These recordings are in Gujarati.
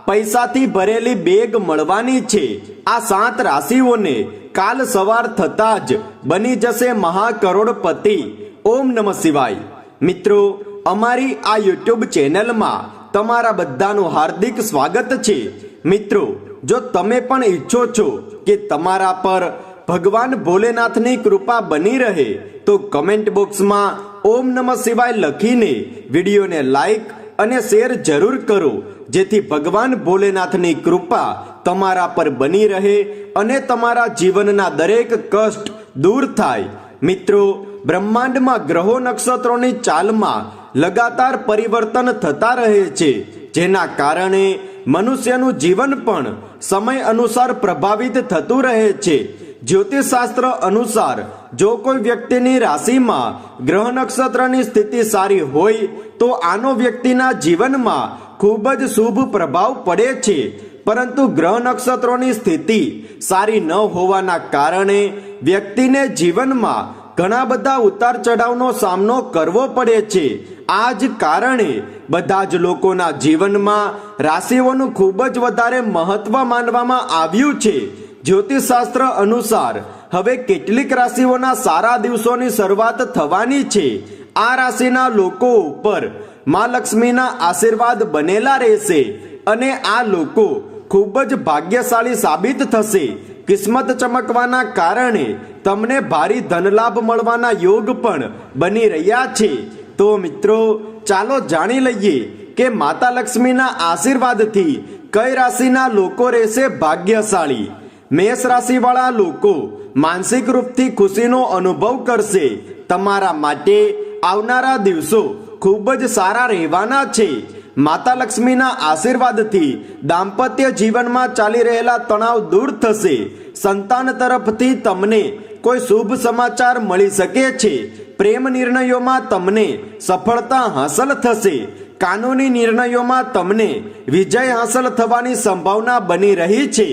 પૈસાથી ભરેલી બેગ મળવાની છે। આ 7 રાશિઓને કાલ સવાર થતા જ બની જશે મહાકરોડપતિ। ઓમ નમઃ શિવાય। મિત્રો, અમારી આ યુટ્યુબ ચેનલમાં તમારા બધાનું હાર્દિક સ્વાગત છે। મિત્રો, જો તમે પણ ઈચ્છો છો કે તમારા પર ભગવાન ભોલેનાથની કૃપા બની રહે તો કમેન્ટ બોક્સમાં ઓમ નમઃ શિવાય લખીને વિડીયોને લાઈક અને શેર જરૂર કરો, જેથી ભગવાન ભોલેનાથની કૃપા તમારા પર બની રહે અને તમારા જીવનના દરેક કષ્ટ દૂર થાય। મિત્રો, બ્રહ્માંડમાં ગ્રહો નક્ષત્રોની ચાલમાં લગાતાર પરિવર્તન થતા રહે છે, જેના કારણે મનુષ્યનું જીવન પણ સમય અનુસાર પ્રભાવિત થતું રહે છે। જ્યોતિષશાસ્ત્ર અનુસાર જો કોઈ વ્યક્તિની રાશિમાં ગ્રહ નક્ષત્રની સ્થિતિ સારી હોય તો આનો વ્યક્તિના જીવનમાં ખૂબ જ શુભ પ્રભાવ પડે છે, પરંતુ ગ્રહ નક્ષત્રોની સ્થિતિ સારી ન હોવાના કારણે વ્યક્તિને જીવનમાં ઘણા બધા ઉતાર ચઢાવનો સામનો કરવો પડે છે। આ જ કારણે બધા જ લોકોના જીવનમાં રાશિઓનું ખૂબ જ વધારે મહત્વ માનવામાં આવ્યું છે। જ્યોતિષશાસ્ત્ર અનુસાર હવે કેટલીક રાશિઓના સારા દિવસોની શરૂઆત થવાની છે। આ રાશિના લોકો ઉપર માં લક્ષ્મીના આશીર્વાદ બનેલા રહેશે અને આ લોકો ખૂબ જ ભાગ્યશાળી સાબિત થશે। કિસ્મત ચમકવાના કારણે તમને ભારી ધનલાભ મળવાના યોગ પણ બની રહ્યા છે। તો મિત્રો, ચાલો જાણી લઈએ કે માતા લક્ષ્મીના આશીર્વાદથી કઈ રાશિના લોકો રહેશે ભાગ્યશાળી। મેષ રાશિવાળા લોકો માનસિક રૂપથી ખુશીનો અનુભવ કરશે। તમારા માટે આવનારા દિવસો ખૂબ જ સારા રહેવાના છે। માતા લક્ષ્મીના આશીર્વાદથી દાંપત્ય જીવનમાં ચાલી રહેલા તણાવ દૂર થશે। સંતાન તરફથી તમને કોઈ શુભ સમાચાર મળી શકે છે। પ્રેમ નિર્ણયોમાં તમને સફળતા હાંસલ થશે। કાનૂની નિર્ણયોમાં તમને વિજય હાંસલ થવાની સંભાવના બની રહી છે।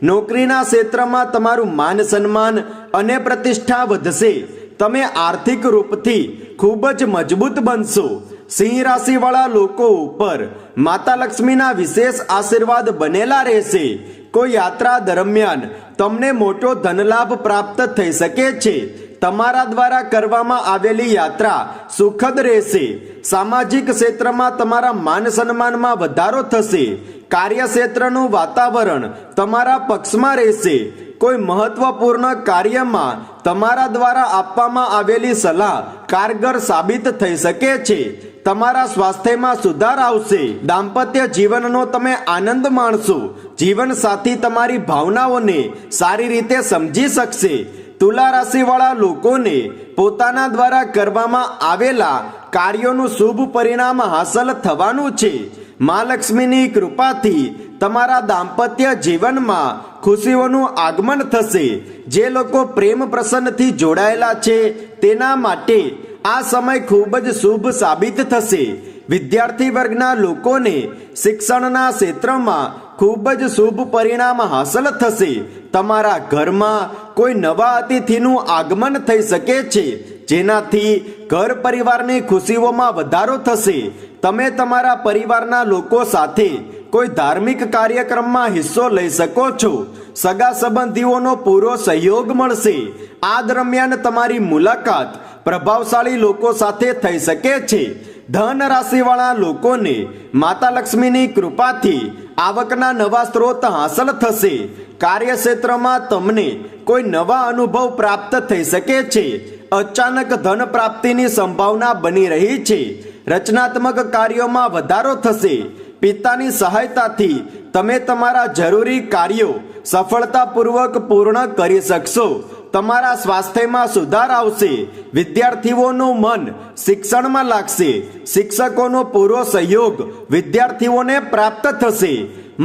નોકરીના ક્ષેત્રમાં તમારું માન સન્માન અને પ્રતિષ્ઠા વધશે। તમે આર્થિક રૂપથી ખૂબ જ મજબૂત બનશો। સિંહ રાશિવાળા લોકો ઉપર માતા લક્ષ્મીના વિશેષ આશીર્વાદ બનેલા રહેશે। કોઈ યાત્રા દરમિયાન તમને મોટો ધનલાભ પ્રાપ્ત થઈ શકે છે। તમારા દ્વારા કરવામાં આવેલી યાત્રા સુખદ રહેશે। સામાજિક ક્ષેત્રમાં તમારા માન સન્માનમાં વધારો થશે। કાર્યક્ષેત્રનું વાતાવરણ તમારા પક્ષમાં રહેશે। કોઈ મહત્વપૂર્ણ કાર્યમાં તમારા દ્વારા આપવામાં આવેલી સલાહ કારગર સાબિત થઈ શકે છે। તમારા સ્વાસ્થ્યમાં સુધાર આવશે। દાંપત્ય જીવનનો તમે આનંદ માણશો। જીવન સાથી તમારી ભાવનાઓને સારી રીતે સમજી શકશે। તુલા રાશિવાળા લોકોને પોતાના દ્વારા કરવામાં આવેલા કાર્યોનું શુભ પરિણામ હાંસલ થવાનું છે। મા લક્ષ્મીની કૃપાથી તમારા દાંપત્ય જીવનમાં ખુશીઓનું આગમન થશે। જે લોકો પ્રેમ પ્રસન્નથી જોડાયેલા છે તેના માટે આ સમય ખૂબ જ શુભ સાબિત થશે। વિદ્યાર્થી વર્ગના લોકોને શિક્ષણના ક્ષેત્રમાં ખૂબ જ શુભ પરિણામ હાંસલ થશે। તમારા ઘરમાં કોઈ નવા અતિથિનું આગમન થઈ શકે છે, જેનાથી ઘર પરિવારની ખુશીઓમાં વધારો થશે। તમે તમારા પરિવારના લોકો સાથે કોઈ ધાર્મિક કાર્યક્રમમાં હિસ્સો લઈ શકો છો। સગા સંબંધીઓનો પૂરો સહયોગ મળશે। આ દરમિયાન તમારી મુલાકાત પ્રભાવશાળી લોકો સાથે થઈ શકે છે। ધન રાશિવાળા લોકોને માતા લક્ષ્મીની કૃપાથી આવકના નવા સ્ત્રોત હાંસલ થશે। કાર્યક્ષેત્રમાં તમને કોઈ નવા અનુભવ પ્રાપ્ત થઈ શકે છે। અચાનક ધન પ્રાપ્તિની સંભાવના બની રહી છે। રચનાત્મક કાર્યોમાં વધારો થશે। પિતાની સહાયતાથી તમે તમારા જરૂરી કાર્યો સફળતાપૂર્વક પૂર્ણ કરી શકશો। તમારા સ્વાસ્થ્યમાં સુધાર આવશે। વિદ્યાર્થીઓનું મન શિક્ષણમાં લાગશે। શિક્ષકોનો પૂરો સહયોગ વિદ્યાર્થીઓને પ્રાપ્ત થશે।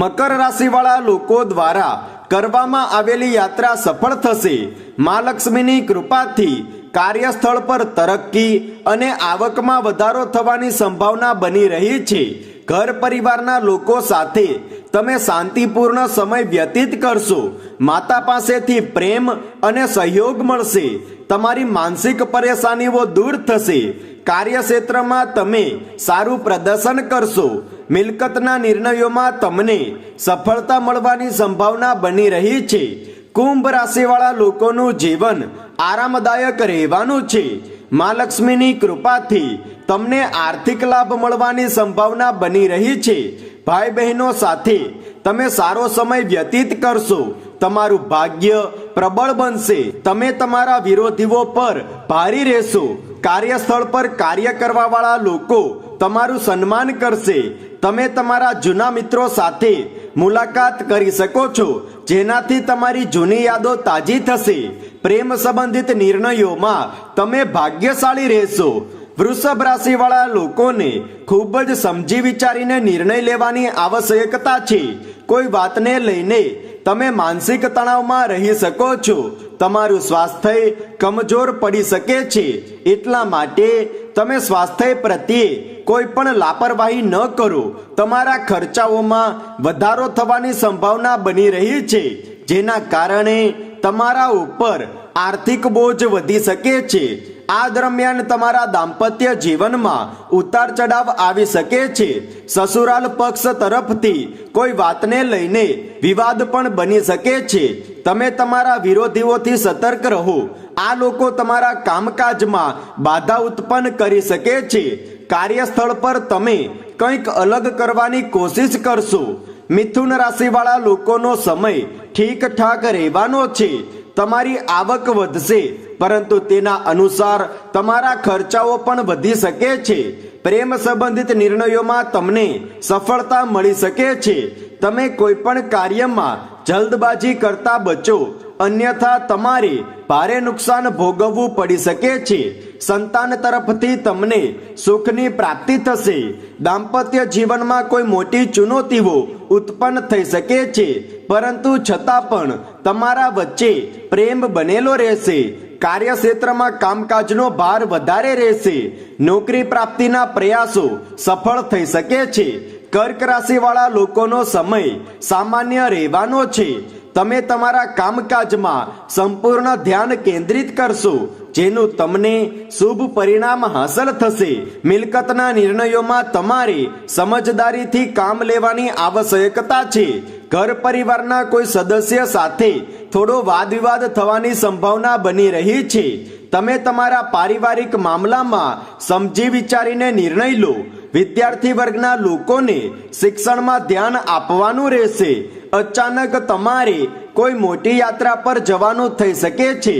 મકર રાશિવાળા લોકો દ્વારા કરવામાં આવેલી યાત્રા સફળ થશે। મા લક્ષ્મીની કૃપાથી કાર્યસ્થળ પર તરક્કી અને આવકમાં વધારો થવાની સંભાવના બની રહી છે। ઘર પરિવારના લોકો સાથે તમે શાંતિપૂર્ણ સમય વ્યતીત કરશો। માતા પાસેથી પ્રેમ અને સહયોગ મળશે। તમારી માનસિક પરેશાનીઓ દૂર થશે। કાર્યક્ષેત્રમાં તમે સારું પ્રદર્શન કરશો। મિલકતના નિર્ણયોમાં તમને સફળતા મળવાની સંભાવના બની રહી છે. કુંભ રાશિવાળા લોકોનું જીવન આરામદાયક રહેવાનું છે. મા લક્ષ્મીની કૃપાથી તમને આર્થિક લાભ મળવાની સંભાવના બની રહી છે. ભાઈ બહેનો સાથે તમે સારો સમય વ્યતીત કરશો. તમારું ભાગ્ય પ્રબળ બનશે. તમે તમારા વિરોધીઓ પર ભારી રહેશો. કાર્યસ્થળ પર કાર્ય કરવા વાળા લોકો તમારું સન્માન કરશે. તમે તમારા જૂના મિત્રો સાથે મુલાકાત કરી શકો છો, જેનાથી તમારી જૂની યાદો તાજી થશે. પ્રેમ સંબંધિત નિર્ણયોમાં તમે ભાગ્યશાળી રહેશો. વૃષભ રાશિવાળા લોકોને ખૂબ જ સમજી વિચારીને નિર્ણય લેવાની આવશ્યકતા છે. કોઈ વાતને લઈને તમે માનસિક તણાવમાં રહી શકો છો. તમારું સ્વાસ્થ્ય કમજોર પડી શકે છે. એટલા માટે તમે સ્વાસ્થ્ય પ્રત્યે કોઈ પણ લાપરવાહી ન કરો. તમારા ખર્ચાઓમાં વધારો થવાની સંભાવના બની રહી છે, જેના કારણે તમારા ઉપર આર્થિક બોજ વધી શકે છે. આ દરમિયાન તમારા દાંપત્ય જીવનમાં ઉતાર ચઢાવ આવી શકે છે. સસુરાલ પક્ષ તરફથી કોઈ વાતને લઈને વિવાદ પણ બની શકે છે. તમે તમારા વિરોધીઓથી સતર્ક રહો. આ લોકો તમારા કામકાજમાં બાધા ઉત્પન્ન કરી શકે છે. કાર્યસ્થળ પર તમે કંઈક અલગ કરવાની કોશિશ કરશો. મિથુન રાશિવાળા લોકોનો સમય ઠીક ઠાક રહેવાનો છે. તમારી આવક વધશે, પરંતુ તેના અનુસાર તમારા ખર્ચાઓ પણ વધી શકે છે. પ્રેમ સંબંધિત નિર્ણયોમાં તમને સફળતા મળી શકે છે. તમે કોઈ પણ કાર્યમાં જલ્દબાજી કરતા બચો, અન્યથા તમારે ભારે નુકસાન ભોગવવું પડી શકે છે. સંતાન તરફથી તમને સુખની પ્રાપ્તિ થશે. દાંપત્ય જીવનમાં કોઈ મોટી ચુનૌતીઓ ઉત્પન્ન થઈ શકે છે, પરંતુ છતાં પણ તમારા વચ્ચે પ્રેમ બનેલો રહેશે. કાર્યક્ષેત્રમાં કામકાજનો ભાર વધારે રહેશે. નોકરી પ્રાપ્તિના પ્રયાસો સફળ થઈ શકે છે. કર્ક રાશિવાળા લોકોનો સમય સામાન્ય રહેવાનો છે. તમે તમારા કામકાજમાં સંપૂર્ણ ધ્યાન કેન્દ્રિત કરશો, જેનું તમને શુભ પરિણામ હાંસલ થશે. મિલકતના નિર્ણયોમાં તમારે સમજદારીથી કામ લેવાની આવશ્યકતા છે. ઘર પરિવારના કોઈ સદસ્ય સાથે થોડો વાદ વિવાદ થવાની સંભાવના બની રહી છે. તમે તમારા પારિવારિક મામલામાં સમજી વિચારીને નિર્ણય લો. વિદ્યાર્થી વર્ગના લોકોને શિક્ષણમાં ધ્યાન આપવાનું રહેશે. અચાનક તમારે કોઈ મોટી યાત્રા પર જવાનું થઈ શકે છે.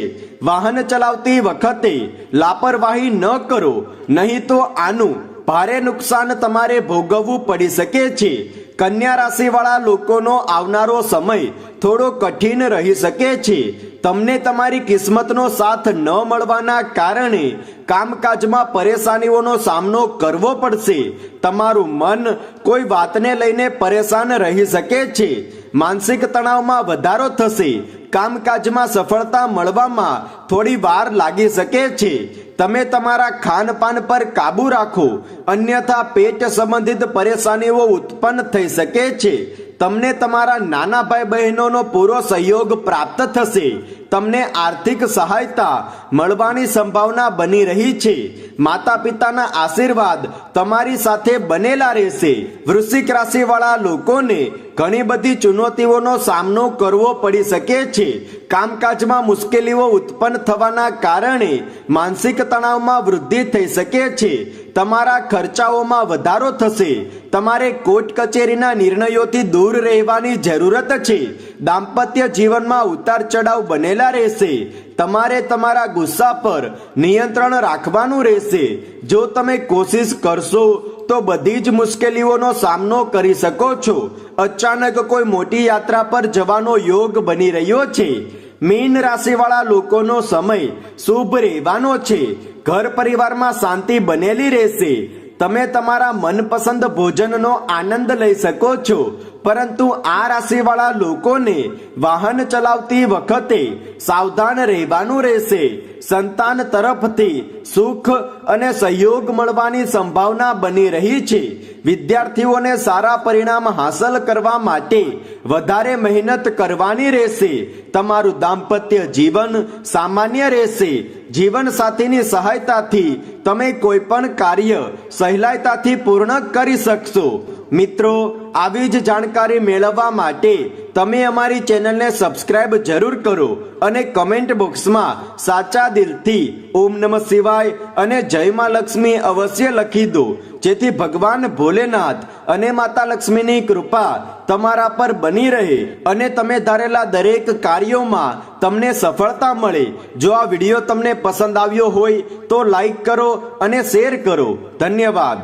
વાહન ચલાવતી વખતે લાપરવાહી ન કરો, નહીં તો આનું ભારે નુકસાન તમારે ભોગવવું પડી શકે છે. કન્યા રાશિવાળા લોકોનો આવનારો સમય થોડો કઠિન રહી શકે છે. તમને તમારી કિસ્મતનો સાથ ન મળવાના કારણે કામકાજમાં પરેશાનીઓનો સામનો કરવો પડશે. તમારું મન કોઈ વાતને લઈને પરેશાન રહી શકે છે. માનસિક તણાવમાં વધારો થશે. કામકાજમાં સફળતા મળવામાં થોડી વાર લાગી શકે છે. તમે તમારા ખાનપાન પર કાબુ રાખો, અન્યથા પેટ સંબંધિત પરેશાનીઓ ઉત્પન્ન થઈ શકે છે. તમને તમારા નાના ભાઈ બહેનોનો પૂરો સહયોગ પ્રાપ્ત થશે. તમને આર્થિક સહાયતા મળવાની સંભાવના બની રહી છે. માતા પિતાના આશીર્વાદ તમારી સાથે બનેલા રહેશે. વૃશ્ચિક રાશિવાળા લોકોને ઘણી બધી ચુનૌતીઓનો સામનો કરવો પડી શકે છે. કામકાજમાં મુશ્કેલીઓ ઉત્પન્ન થવાના કારણે માનસિક તણાવમાં વૃદ્ધિ થઈ શકે છે. તમારા ખર્ચાઓમાં વધારો થશે. તમારે કોર્ટ કચેરીના નિર્ણયોથી દૂર રહેવાની જરૂરત છે. દાંપત્ય જીવનમાં ઉતાર ચઢાવ બનેલા રહેશે. તમારે તમારા ગુસ્સા પર નિયંત્રણ રાખવાનું રહેશે. જો તમે કોશિશ કરશો તો બધી જ મુશ્કેલીઓનો સામનો કરી શકો છો. અચાનક કોઈ મોટી યાત્રા પર જવાનો યોગ બની રહ્યો છે. મીન રાશિવાળા લોકોનો સમય શુભ રહેવાનો છે. ઘર પરિવારમાં શાંતિ બનેલી રહેશે. તમે તમારા મનપસંદ ભોજનનો આનંદ લઈ શકો છો, પરંતુ આ રાશિવાળા લોકોને વાહન ચલાવતી વખતે સાવધાન રહેવાનું રહેશે. સંતાન તરફથી સુખ અને સહયોગ મળવાની સંભાવના બની રહી છે. વિદ્યાર્થીઓને સારા પરિણામ હાંસલ કરવા માટે વધારે મહેનત કરવાની રહેશે. તમારું દાંપત્ય જીવન સામાન્ય રહેશે. જીવનસાથીની સહાયતાથી તમે કોઈ પણ કાર્ય સહેલાઈતાથી પૂર્ણ કરી શકશો। મિત્રો, આવી જ જાણકારી મેળવવા માટે તમે અમારી ચેનલને સબસ્ક્રાઇબ જરૂર કરો અને કમેન્ટ બોક્સમાં સાચા દિલથી ઓમ નમઃ શિવાય અને જય માં લક્ષ્મી અવશ્ય લખી દો, જેથી ભગવાન ભોલેનાથ અને માતા લક્ષ્મીની કૃપા તમારા પર બની રહે અને તમે ધારેલા દરેક કાર્યોમાં તમને સફળતા મળે। જો આ વિડીયો તમને પસંદ આવ્યો હોય તો લાઈક કરો અને શેર કરો। ધન્યવાદ।